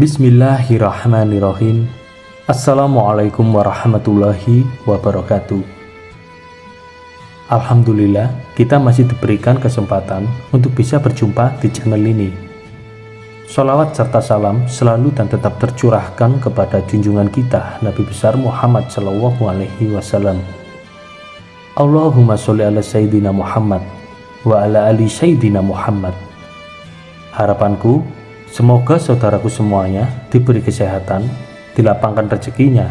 Bismillahirrahmanirrahim. Assalamualaikum warahmatullahi wabarakatuh. Alhamdulillah, kita masih diberikan kesempatan untuk bisa berjumpa di channel ini. Sholawat serta salam selalu dan tetap tercurahkan kepada junjungan kita Nabi besar Muhammad SAW. Allahumma sholli ala Sayyidina Muhammad wa ala ali Sayyidina Muhammad. Harapanku, semoga saudaraku semuanya diberi kesehatan, dilapangkan rezekinya,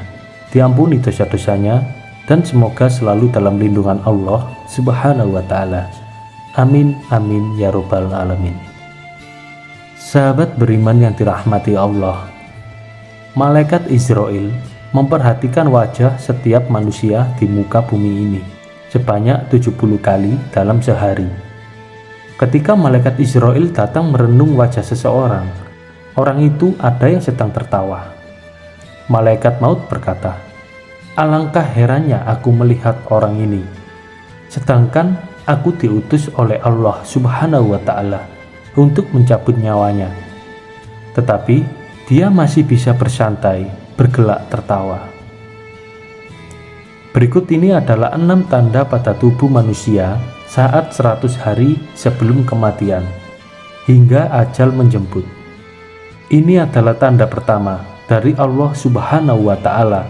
diampuni dosa-dosanya, dan semoga selalu dalam lindungan Allah Subhanahu wa Ta'ala. Amin, amin, ya Rabbal Alamin. Sahabat beriman yang dirahmati Allah, Malaikat Israel memperhatikan wajah setiap manusia di muka bumi ini sebanyak 70 kali dalam sehari. Ketika malaikat Israel datang merenung wajah seseorang, orang itu ada yang sedang tertawa. Malaikat maut berkata, "Alangkah herannya aku melihat orang ini, sedangkan aku diutus oleh Allah Subhanahu wa Ta'ala untuk mencabut nyawanya. Tetapi dia masih bisa bersantai, bergelak tertawa." Berikut ini adalah 6 tanda pada tubuh manusia saat 100 hari sebelum kematian hingga ajal menjemput. Ini adalah tanda pertama dari Allah Subhanahu wa Ta'ala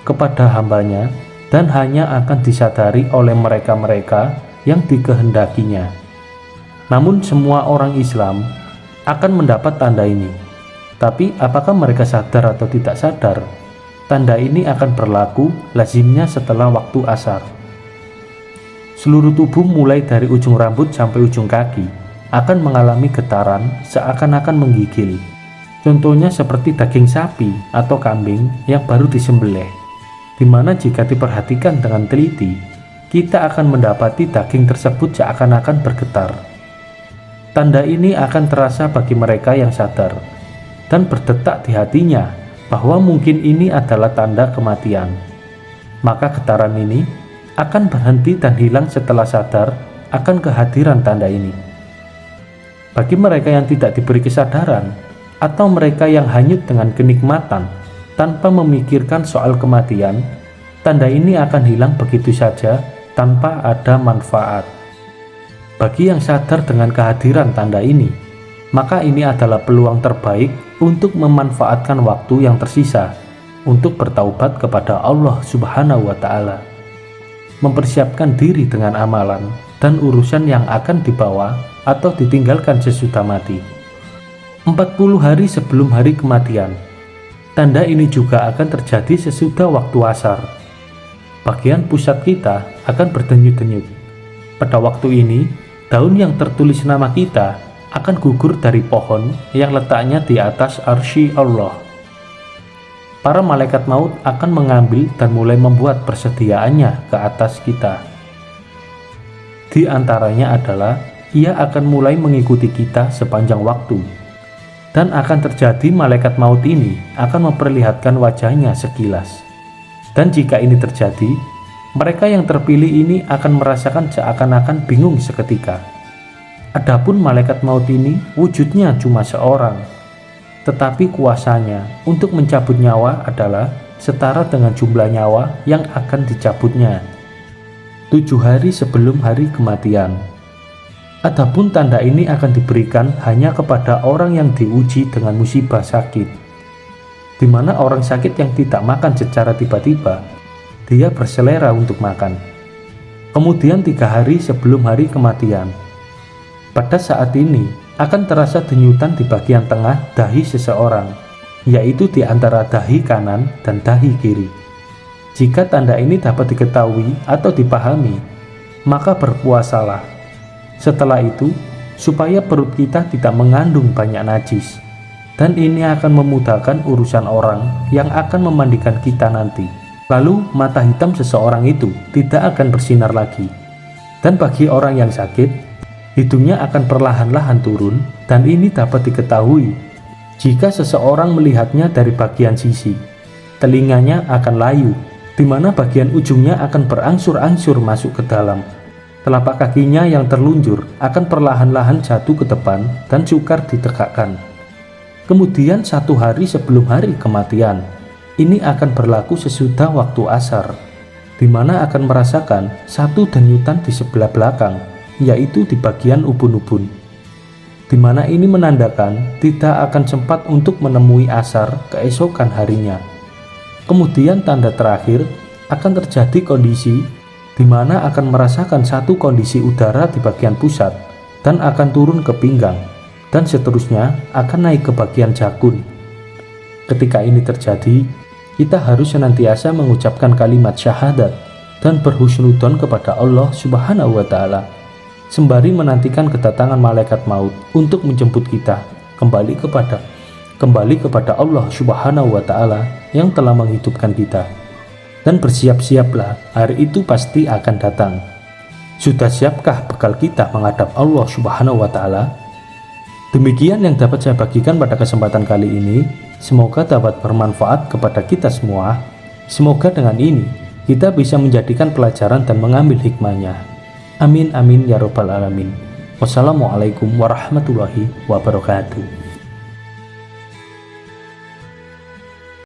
kepada hambanya dan hanya akan disadari oleh mereka-mereka yang dikehendakinya. Namun semua orang Islam akan mendapat tanda ini. Tapi apakah mereka sadar atau tidak sadar? Tanda ini akan berlaku lazimnya setelah waktu asar. Seluruh tubuh mulai dari ujung rambut sampai ujung kaki akan mengalami getaran seakan-akan menggigil. Contohnya seperti daging sapi atau kambing yang baru disembelih, di mana jika diperhatikan dengan teliti, kita akan mendapati daging tersebut seakan-akan bergetar. Tanda ini akan terasa bagi mereka yang sadar dan berdetak di hatinya bahwa mungkin ini adalah tanda kematian. Maka getaran ini akan berhenti dan hilang setelah sadar akan kehadiran tanda ini. Bagi mereka yang tidak diberi kesadaran atau mereka yang hanyut dengan kenikmatan tanpa memikirkan soal kematian, tanda ini akan hilang begitu saja tanpa ada manfaat. Bagi yang sadar dengan kehadiran tanda ini, maka ini adalah peluang terbaik untuk memanfaatkan waktu yang tersisa untuk bertaubat kepada Allah Subhanahu wa Ta'ala, mempersiapkan diri dengan amalan dan urusan yang akan dibawa atau ditinggalkan sesudah mati. 40 hari sebelum hari kematian, tanda ini juga akan terjadi sesudah waktu asar. Bagian pusat kita akan berdenyut-denyut. Pada waktu ini, daun yang tertulis nama kita akan gugur dari pohon yang letaknya di atas arsy Allah. Para malaikat maut akan mengambil dan mulai membuat persediaannya ke atas kita. Di antaranya adalah ia akan mulai mengikuti kita sepanjang waktu, dan akan terjadi malaikat maut ini akan memperlihatkan wajahnya sekilas. Dan jika ini terjadi, mereka yang terpilih ini akan merasakan seakan-akan bingung seketika. Adapun malaikat maut ini wujudnya cuma seorang, tetapi kuasanya untuk mencabut nyawa adalah setara dengan jumlah nyawa yang akan dicabutnya 7 hari sebelum hari kematian. Adapun tanda ini akan diberikan hanya kepada orang yang diuji dengan musibah sakit, di mana orang sakit yang tidak makan secara tiba-tiba, dia berselera untuk makan. Kemudian 3 hari sebelum hari kematian, pada saat ini akan terasa denyutan di bagian tengah dahi seseorang, yaitu di antara dahi kanan dan dahi kiri. Jika tanda ini dapat diketahui atau dipahami, maka berpuasalah. Setelah itu, supaya perut kita tidak mengandung banyak najis, dan ini akan memudahkan urusan orang yang akan memandikan kita nanti. Lalu mata hitam seseorang itu tidak akan bersinar lagi. Dan bagi orang yang sakit, Hidungnya akan perlahan-lahan turun, dan ini dapat diketahui jika seseorang melihatnya dari bagian sisi. Telinganya akan layu, di mana bagian ujungnya akan berangsur-angsur masuk ke dalam. Telapak kakinya yang terlunjur akan perlahan-lahan jatuh ke depan dan sukar ditegakkan. Kemudian 1 hari sebelum hari kematian, ini akan berlaku sesudah waktu asar, di mana akan merasakan 1 denyutan di sebelah belakang, yaitu di bagian ubun-ubun, di mana ini menandakan tidak akan sempat untuk menemui asar keesokan harinya. Kemudian tanda terakhir akan terjadi kondisi di mana akan merasakan 1 kondisi udara di bagian pusat dan akan turun ke pinggang, dan seterusnya akan naik ke bagian jakun. Ketika ini terjadi, kita harus senantiasa mengucapkan kalimat syahadat dan berhusnudzon kepada Allah Subhanahu wa Ta'ala, sembari menantikan kedatangan malaikat maut untuk menjemput kita kembali kepada Allah Subhanahu wa Ta'ala yang telah menghidupkan kita. Dan bersiap-siaplah, hari itu pasti akan datang. Sudah siapkah bekal kita menghadap Allah Subhanahu wa Ta'ala? Demikian yang dapat saya bagikan pada kesempatan kali ini. Semoga dapat bermanfaat kepada kita semua. Semoga dengan ini kita bisa menjadikan pelajaran dan mengambil hikmahnya. Amin amin ya robbal alamin. Wassalamualaikum warahmatullahi wabarakatuh.